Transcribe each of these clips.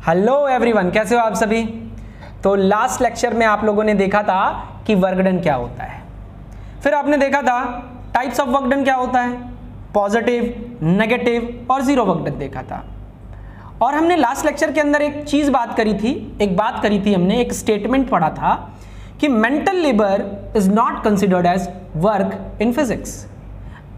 Hello everyone, कैसे हो आप सभी। तो लास्ट लेक्चर में आप लोगों ने देखा था कि वर्क डन क्या होता है, फिर आपने देखा था टाइप्स ऑफ वर्क डन क्या होता है, पॉजिटिव, नेगेटिव और जीरो वर्क डन देखा था। और हमने लास्ट लेक्चर के अंदर एक चीज बात करी थी, हमने एक स्टेटमेंट पढ़ा था कि mental labour is not considered as work in physics.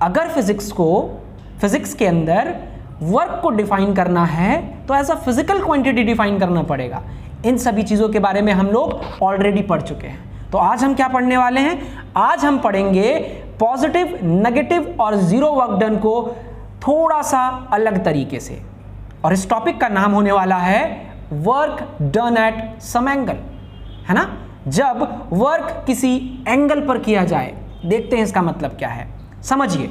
अगर फिजिक्स के अंदर वर्क को डिफाइन करना है तो as a physical quantity define करना पड़ेगा। इन सभी चीजों के बारे में हम लोग ऑलरेडी पढ़ चुके हैं। तो आज हम क्या पढ़ने वाले हैं, आज हम पढ़ेंगे पॉजिटिव, नेगेटिव और जीरो वर्क डन को थोड़ा सा अलग तरीके से। और इस टॉपिक का नाम होने वाला है work done at some angle, है ना। जब वर्क किसी एंगल पर किया जाए, देखते हैं इसका मतलब क्या है, समझिए।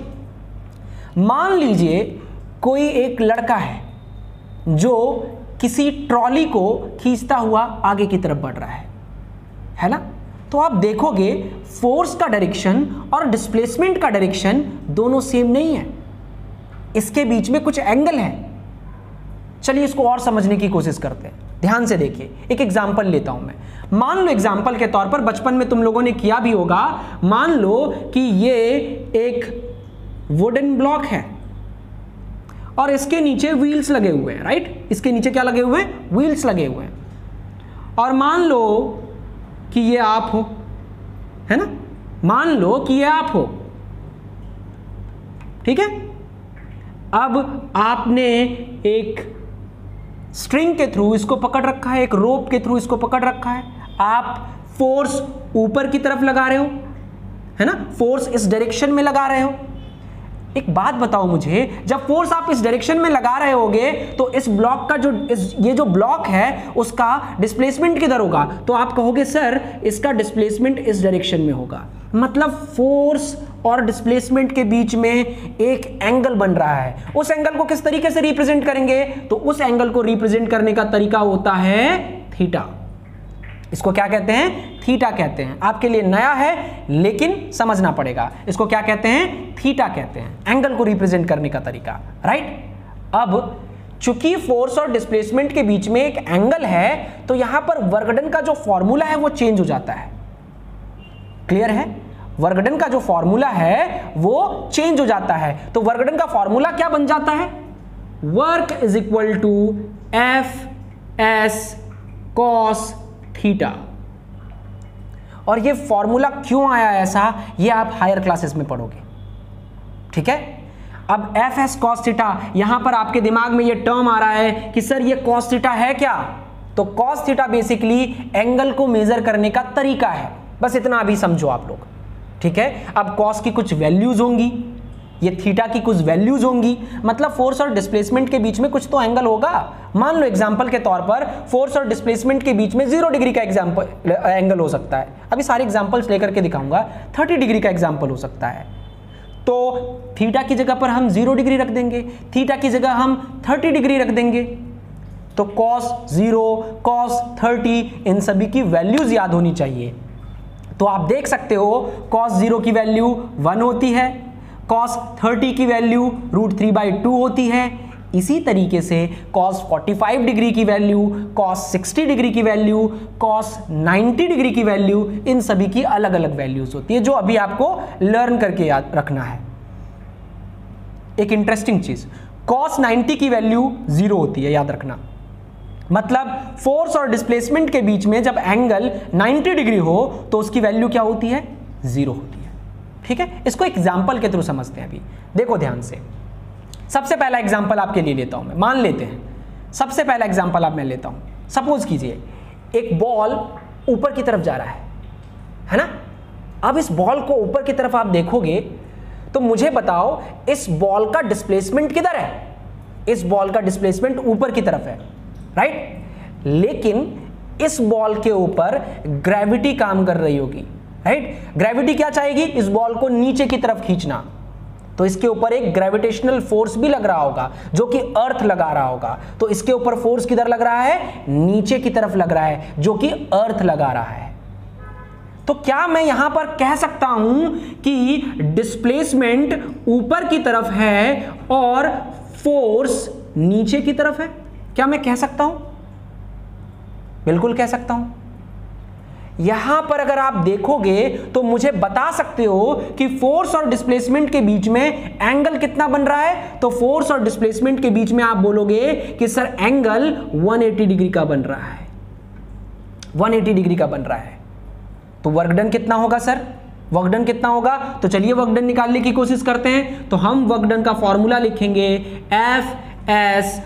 मान लीजिए कोई एक लड़का है जो किसी ट्रॉली को खींचता हुआ आगे की तरफ बढ़ रहा है ना। तो आप देखोगे फोर्स का डायरेक्शन और डिस्प्लेसमेंट का डायरेक्शन दोनों सेम नहीं है, इसके बीच में कुछ एंगल है। चलिए इसको और समझने की कोशिश करते हैं, ध्यान से देखिए। एक एग्जांपल लेता हूं मैं। मान लो एग्जांपल के तौर पर बचपन में तुम लोगों ने किया भी होगा, मान लो कि ये एक वुडन ब्लॉक है और इसके नीचे व्हील्स लगे हुए हैं, राइट। इसके नीचे क्या लगे हुए हैं, व्हील्स लगे हुए हैं। और मान लो कि ये आप हो, है ना, मान लो कि ये आप हो, ठीक है। अब आपने एक स्ट्रिंग के थ्रू इसको पकड़ रखा है, एक रोप के थ्रू इसको पकड़ रखा है। आप फोर्स ऊपर की तरफ लगा रहे हो, है ना, फोर्स इस डायरेक्शन में लगा रहे हो। एक बात बताओ मुझे, जब फोर्स आप इस डायरेक्शन में लगा रहे होगे तो इस ब्लॉक का ये जो ब्लॉक है उसका डिस्प्लेसमेंट किधर होगा, तो आप कहोगे सर इसका डिस्प्लेसमेंट इस डायरेक्शन में होगा। मतलब फोर्स और डिस्प्लेसमेंट के बीच में एक एंगल बन रहा है। उस एंगल को किस तरीके से रिप्रेजेंट करेंगे, तो उस एंगल को रिप्रेजेंट करने का तरीका होता है थीटा। इसको क्या कहते हैं, थीटा कहते हैं। आपके लिए नया है लेकिन समझना पड़ेगा। इसको क्या कहते हैं, थीटा कहते हैं, एंगल को रिप्रेजेंट करने का तरीका, राइट। अब चूंकि फोर्स और डिस्प्लेसमेंट के बीच में एक एंगल है तो यहां पर वर्क डन का जो फॉर्मूला है वो चेंज हो जाता है। क्लियर है, वर्क डन का जो फॉर्मूला है वो चेंज हो जाता है। तो वर्क डन का फॉर्मूला क्या बन जाता है, work is equal to F S cos theta. और ये फॉर्मूला क्यों आया ऐसा, ये आप हायर क्लासेस में पढ़ोगे, ठीक है। अब एफ एस कॉस थीटा, यहां पर आपके दिमाग में ये टर्म आ रहा है कि सर ये कॉस थीटा है क्या, तो कॉस थीटा बेसिकली एंगल को मेजर करने का तरीका है। बस इतना अभी समझो आप लोग, ठीक है। अब कॉस की कुछ वैल्यूज होंगी, ये थीटा की कुछ वैल्यूज होंगी, मतलब फोर्स और डिस्प्लेसमेंट के बीच में कुछ तो एंगल होगा। मान लो एग्जांपल के तौर पर फोर्स और डिस्प्लेसमेंट के बीच में 0 डिग्री का एंगल हो सकता है। अभी सारे एग्जांपल्स लेकर के दिखाऊंगा। 30 डिग्री का एग्जांपल हो सकता है, तो थीटा की जगह पर हम 0 डिग्री रख देंगे, थीटा की जगह हम 30 डिग्री रख देंगे। तो cos 0, cos 30, इन सभी की वैल्यूज याद होनी चाहिए। तो आप देख सकते हो cos 0 की वैल्यू 1 होती है, cos 30 की वैल्यू √3/2 होती है। इसी तरीके से cos 45 डिग्री की वैल्यू, cos 60 डिग्री की वैल्यू, cos 90 डिग्री की वैल्यू, इन सभी की अलग अलग वैल्यूज होती है, जो अभी आपको लर्न करके याद रखना है। एक इंटरेस्टिंग चीज, cos 90 की वैल्यू 0 होती है, याद रखना। मतलब फोर्स और डिस्प्लेसमेंट के बीच में जब एंगल 90 डिग्री हो तो उसकी वैल्यू क्या होती है, 0 होती है, ठीक है। इसको एग्जांपल के थ्रू समझते हैं। अभी देखो ध्यान से, सबसे पहला एग्जांपल आपके लिए लेता हूं मैं, मान लेते हैं सबसे पहला एग्जांपल आप मैं लेता हूं। सपोज कीजिए एक बॉल ऊपर की तरफ जा रहा है ना। अब इस बॉल को ऊपर की तरफ आप देखोगे तो मुझे बताओ इस बॉल का डिस्प्लेसमेंट किधर है, इस बॉल का डिस्प्लेसमेंट ऊपर की तरफ है, राइट। लेकिन इस बॉल के ऊपर ग्रेविटी काम कर रही होगी, राइट। ग्रेविटी क्या चाहेगी, इस बॉल को नीचे की तरफ खींचना, तो इसके ऊपर एक ग्रेविटेशनल फोर्स भी लग रहा होगा जो कि अर्थ लगा रहा होगा। तो इसके ऊपर फोर्स किधर लग रहा है, नीचे की तरफ लग रहा है, जो कि अर्थ लगा रहा है। तो क्या मैं यहां पर कह सकता हूं कि डिस्प्लेसमेंट ऊपर की तरफ है और फोर्स नीचे की तरफ है? क्या मैं कह सकता हूं? बिल्कुल कह सकता हूं। यहां पर अगर आप देखोगे तो मुझे बता सकते हो कि फोर्स और डिस्प्लेसमेंट के बीच में एंगल कितना बन रहा है। तो फोर्स और डिस्प्लेसमेंट के बीच में आप बोलोगे कि सर एंगल 180 डिग्री का बन रहा है, 180 डिग्री का बन रहा है। तो वर्क डन कितना होगा सर? वर्क डन कितना होगा? तो चलिए वर्क डन निकालने की कोशिश करते हैं। तो हम वर्क डन का फॉर्मूला लिखेंगे F S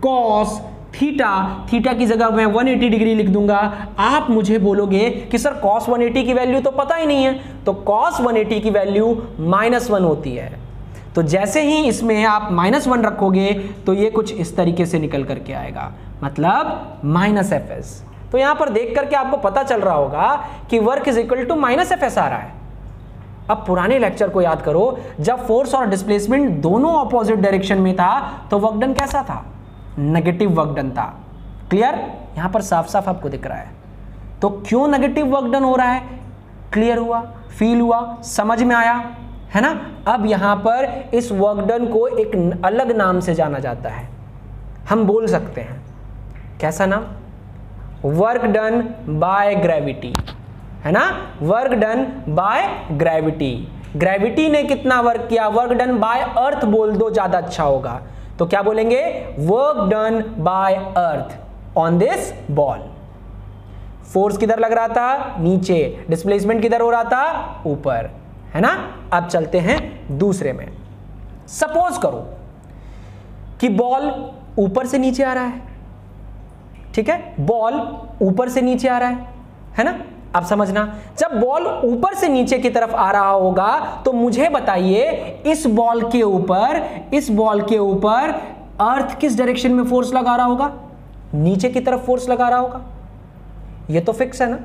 cos theta, theta की जगह मैं 180 डिग्री लिख दूंगा। आप मुझे बोलोगे कि सर cos 180 की वैल्यू तो पता ही नहीं है। तो cos 180 की वैल्यू -1 होती है। तो जैसे ही इसमें आप -1 रखोगे तो ये कुछ इस तरीके से निकल करके आएगा, मतलब -fs। तो यहां पर देख करके आपको पता चल रहा होगा कि work is equal to -fs आ रहा है। अब पुराने लेक्चर को याद करो, जब फोर्स और डिस्प्लेसमेंट दोनों ऑपोजिट डायरेक्शन में था तो वर्क डन कैसा था? नेगेटिव वर्क डन था। क्लियर? यहां पर साफ साफ आपको दिख रहा है। तो क्यों नेगेटिव वर्क डन हो रहा है? क्लियर हुआ? फील हुआ? समझ में आया? है ना? अब यहां पर इस वर्क डन को एक अलग नाम से जाना जाता है। हम बोल सकते हैं, कैसा नाम? वर्क डन बाय ग्रेविटी, है ना? Work done by gravity. Gravity ने कितना वर्क किया? वर्क डन बाय अर्थ बोल दो, ज्यादा अच्छा होगा। तो क्या बोलेंगे? Work done by earth on this ball. Force किधर लग रहा था? नीचे। डिस्प्लेसमेंट किधर हो रहा था? ऊपर, है ना? अब चलते हैं दूसरे में। सपोज करो कि बॉल ऊपर से नीचे आ रहा है, ठीक है? बॉल ऊपर से नीचे आ रहा है ना? अब समझना, जब बॉल ऊपर से नीचे की तरफ आ रहा होगा तो मुझे बताइए इस बॉल के ऊपर अर्थ किस डायरेक्शन में फोर्स लगा रहा होगा? नीचे की तरफ फोर्स लगा रहा होगा। ये तो फिक्स है ना?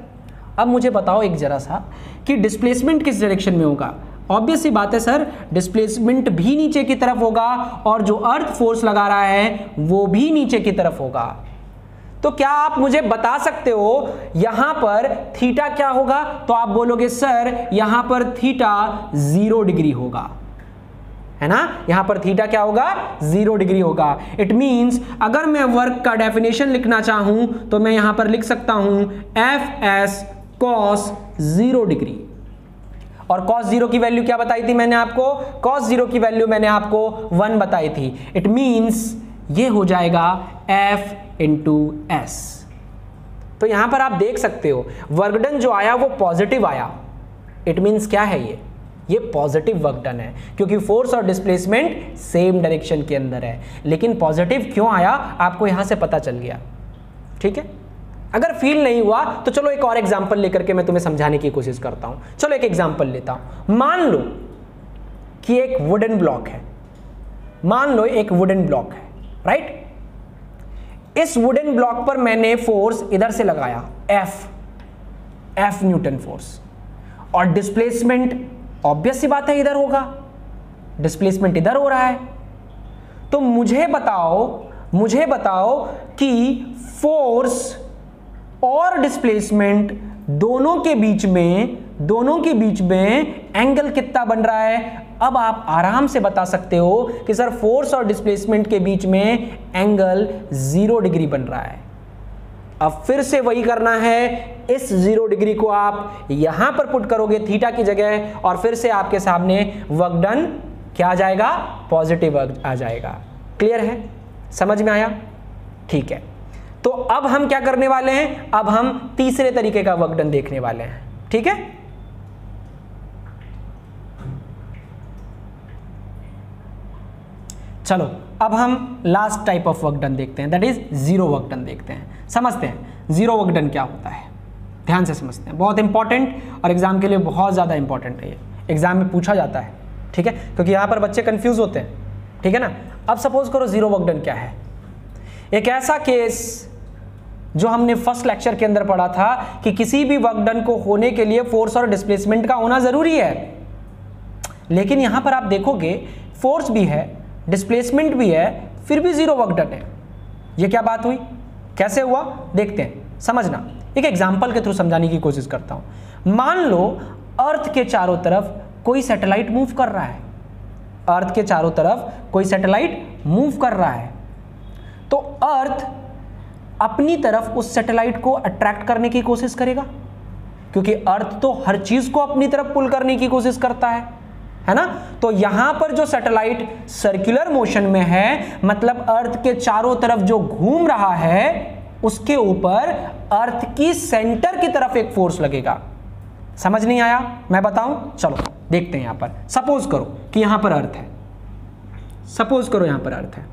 अब मुझे बताओ एक जरा सा कि डिस्प्लेसमेंट किस डायरेक्शन में होगा? ऑब्वियस सी बात है सर, डिस्प्लेसमेंट भी नीचे की तरफ होगा और जो अर्थ फोर्स लगा रहा है वो भी नीचे की तरफ होगा। तो क्या आप मुझे बता सकते हो यहां पर थीटा क्या होगा? तो आप बोलोगे सर यहां पर थीटा 0 डिग्री होगा, है ना? यहां पर थीटा क्या होगा? 0 डिग्री होगा। इट मींस अगर मैं वर्क का डेफिनेशन लिखना चाहूं तो मैं यहां पर लिख सकता हूं एफ एस कॉस 0 डिग्री। और cos 0 की वैल्यू क्या बताई थी मैंने आपको? cos 0 की वैल्यू मैंने आपको 1 बताई थी। इट मींस ये हो जाएगा F इंटू एस। तो यहां पर आप देख सकते हो वर्क डन जो आया वो पॉजिटिव आया। इट मींस क्या है? ये पॉजिटिव वर्क डन है, क्योंकि फोर्स और डिस्प्लेसमेंट सेम डायरेक्शन के अंदर है। लेकिन पॉजिटिव क्यों आया आपको यहां से पता चल गया, ठीक है? अगर फील नहीं हुआ तो चलो एक और एग्जांपल लेकर के मैं तुम्हें समझाने की कोशिश करता हूं। चलो एक एग्जांपल लेता हूं। मान लो कि एक वुडन ब्लॉक है, मान लो एक वुडन ब्लॉक है, राइट? इस वुडन ब्लॉक पर मैंने फोर्स इधर से लगाया F न्यूटन फोर्स, और डिस्प्लेसमेंट ऑब्वियस सी बात है इधर होगा, डिस्प्लेसमेंट इधर हो रहा है। तो मुझे बताओ कि फोर्स और डिस्प्लेसमेंट दोनों के बीच में एंगल कितना बन रहा है? अब आप आराम से बता सकते हो कि सर फोर्स और डिस्प्लेसमेंट के बीच में एंगल 0 डिग्री बन रहा है। अब फिर से वही करना है, इस 0 डिग्री को आप यहां पर पुट करोगे थीटा की जगह, और फिर से आपके सामने वर्क डन क्या आ जाएगा? पॉजिटिव वर्क आ जाएगा। क्लियर है? समझ में आया? ठीक है। तो अब हम क्या करने वाले हैं? अब हम तीसरे तरीके का वर्क डन देखने वाले हैं, ठीक है? चलो अब हम last type of work done देखते हैं, that is zero work done देखते हैं। समझते हैं जीरो वर्क डन क्या होता है, ध्यान से समझते हैं। बहुत इंपॉर्टेंट और एग्जाम के लिए बहुत ज़्यादा इंपॉर्टेंट है, ये एग्जाम में पूछा जाता है, ठीक है? क्योंकि यहाँ पर बच्चे कंफ्यूज होते हैं, ठीक है ना? अब सपोज करो जीरो वर्क डन क्या है। एक ऐसा केस जो हमने फर्स्ट लेक्चर के अंदर पढ़ा था कि किसी भी वर्क डन को होने के लिए फोर्स और डिस्प्लेसमेंट का होना जरूरी है, लेकिन यहां पर आप देखोगे फोर्स भी है, डिस्प्लेसमेंट भी है, फिर भी जीरो वर्क डन है। ये क्या बात हुई, कैसे हुआ देखते हैं, समझना। एक एग्जांपल के थ्रू समझाने की कोशिश करता हूं। मान लो अर्थ के चारों तरफ कोई सैटेलाइट मूव कर रहा है, अर्थ के चारों तरफ कोई सैटेलाइट मूव कर रहा है, तो अर्थ अपनी तरफ उस सैटेलाइट को अट्रैक्ट करने की कोशिश करेगा, क्योंकि अर्थ तो हर चीज को अपनी तरफ पुल करने की कोशिश करता है ना। तो यहां पर जो सैटेलाइट सर्कुलर मोशन में है, मतलब अर्थ के चारों तरफ जो घूम रहा है, उसके ऊपर अर्थ की सेंटर की तरफ एक फोर्स लगेगा। समझ नहीं आया? मैं बताऊं? चलो देखते हैं। यहां पर सपोज करो कि यहां पर अर्थ है, सपोज करो यहां पर अर्थ है,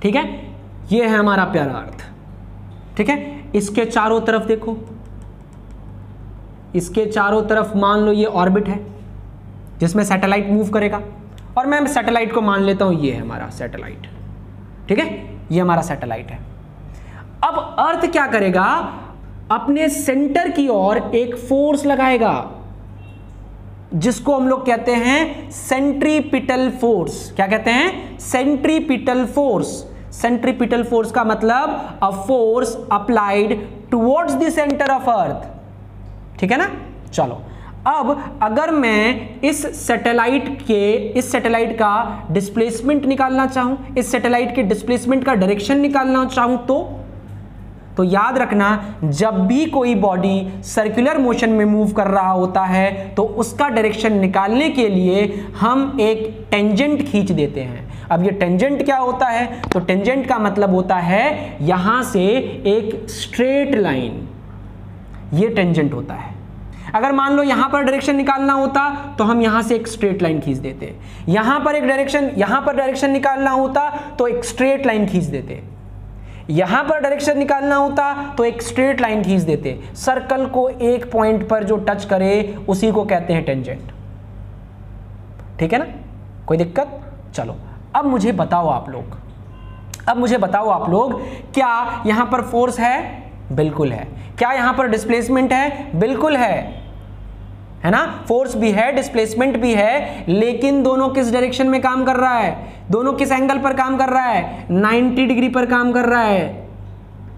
ठीक है, ये है हमारा प्यारा अर्थ, ठीक है। इसके चारों तरफ देखो, इसके चारों तरफ मान लो ये ऑर्बिट है जिसमें सैटेलाइट मूव करेगा, और मैं सैटेलाइट को मान लेता हूं ये है हमारा सैटेलाइट, ठीक है, ये हमारा सैटेलाइट है। अब अर्थ क्या करेगा? अपने सेंटर की ओर एक फोर्स लगाएगा जिसको हम लोग कहते हैं सेंट्रीपिटल फोर्स। क्या कहते हैं? Centripetal force. सेंट्रीपिटल फोर्स का मतलब a force applied towards the centre of earth, ठीक है ना। चलो अब अगर मैं इस सैटेलाइट का डिस्प्लेसमेंट निकालना चाहूं, इस सैटेलाइट के डिस्प्लेसमेंट का डायरेक्शन निकालना चाहूं, तो याद रखना, जब भी कोई बॉडी सर्कुलर मोशन में मूव कर रहा होता है तो उसका डायरेक्शन निकालने के लिए हम एक टेंजेंट खींच देते हैं। अब ये टेंजेंट क्या होता है? तो टेंजेंट का मतलब होता है यहां से एक स्ट्रेट लाइन, ये टेंजेंट होता है। अगर मान लो यहां पर डायरेक्शन निकालना होता तो हम यहां से एक स्ट्रेट लाइन खींच देते, यहां पर डायरेक्शन निकालना होता तो एक स्ट्रेट लाइन खींच देते, यहां पर डायरेक्शन निकालना होता तो एक स्ट्रेट लाइन खींच देते। सर्कल को एक पॉइंट पर जो टच करे उसी को कहते हैं टेंजेंट, ठीक है ना। कोई दिक्कत? चलो अब मुझे बताओ आप लोग, क्या यहां पर फोर्स है? बिल्कुल है। क्या यहां पर डिस्प्लेसमेंट है? बिल्कुल है ना। फोर्स भी है, डिस्प्लेसमेंट भी है, लेकिन दोनों किस डायरेक्शन में काम कर रहा है? दोनों किस एंगल पर काम कर रहा है? 90 डिग्री पर काम कर रहा है।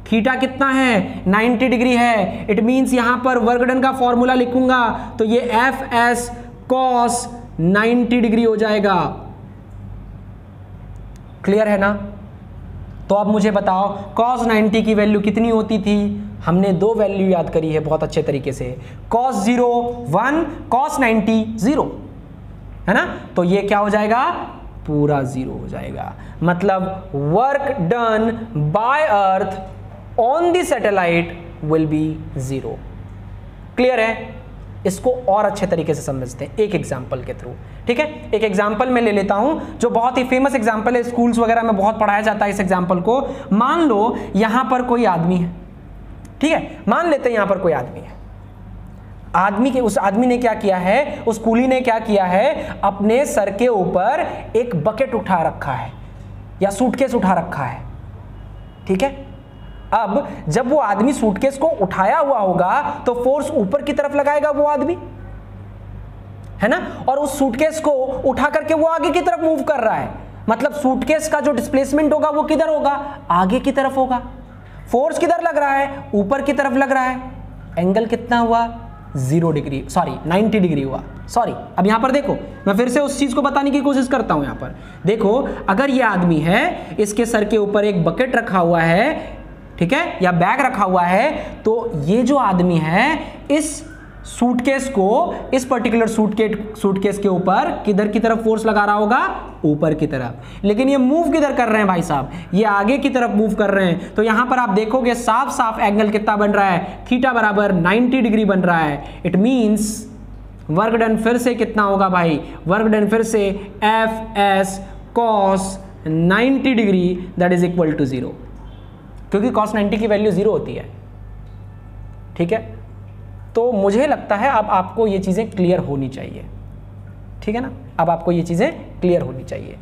थीटा कितना है? 90 डिग्री है। इट मींस यहां पर वर्क डन का फॉर्मूला लिखूंगा तो ये Fs cos 90 डिग्री हो जाएगा। क्लियर है ना? तो अब मुझे बताओ cos 90 की वैल्यू कितनी होती थी? हमने दो वैल्यू याद करी है बहुत अच्छे तरीके से, cos 0 1, cos 90 0, है ना। तो ये क्या हो जाएगा? पूरा 0 हो जाएगा। मतलब work done by earth on the satellite will be 0। Clear है? इसको और अच्छे तरीके से समझते हैं एक एग्जाम्पल के थ्रू, ठीक है। एक एग्जाम्पल मैं ले लेता हूं जो बहुत ही फेमस एग्जाम्पल है, स्कूल्स वगैरह में बहुत पढ़ाया जाता है इस एग्जाम्पल को। मान लो यहां पर कोई आदमी है, ठीक है, मान लेते हैं यहां पर कोई आदमी है। उस आदमी ने क्या किया है? उस कूली ने क्या किया है? अपने सर के ऊपर एक बकेट उठा रखा है या सूटकेस उठा रखा है, ठीक है। अब जब वो आदमी सूटकेस को उठाया हुआ होगा तो फोर्स ऊपर की तरफ लगाएगा वो आदमी, है ना, और उस सूटकेस को उठा करके वो आगे की तरफ मूव कर रहा है। मतलब सूटकेस का जो डिस्प्लेसमेंट होगा वो किधर होगा? आगे की तरफ होगा। फोर्स किधर लग रहा है? ऊपर की तरफ लग रहा है। एंगल कितना हुआ? 90 डिग्री हुआ। सॉरी, अब यहां पर देखो, मैं फिर से उस चीज को बताने की कोशिश करता हूं। यहां पर देखो, अगर ये आदमी है, इसके सर के ऊपर एक बकेट रखा हुआ है, ठीक है, या बैग रखा हुआ है, तो ये जो आदमी है इस सूटकेस को, इस पर्टिकुलर सूटकेस के ऊपर किधर की तरफ फोर्स लगा रहा होगा? ऊपर की तरफ। लेकिन ये मूव किधर कर रहे हैं भाई साहब? ये आगे की तरफ मूव कर रहे हैं। तो यहां पर आप देखोगे साफ साफ एंगल कितना बन रहा है? थीटा बराबर 90 डिग्री बन रहा है। इट मींस वर्क डन फिर से कितना होगा भाई? वर्क डन फिर से Fs cos 90 degree that is equal to 0, क्योंकि cos 90 की वैल्यू 0 होती है, ठीक है। तो मुझे लगता है अब आपको ये चीज़ें क्लियर होनी चाहिए, ठीक है ना। अब आपको ये चीज़ें क्लियर होनी चाहिए।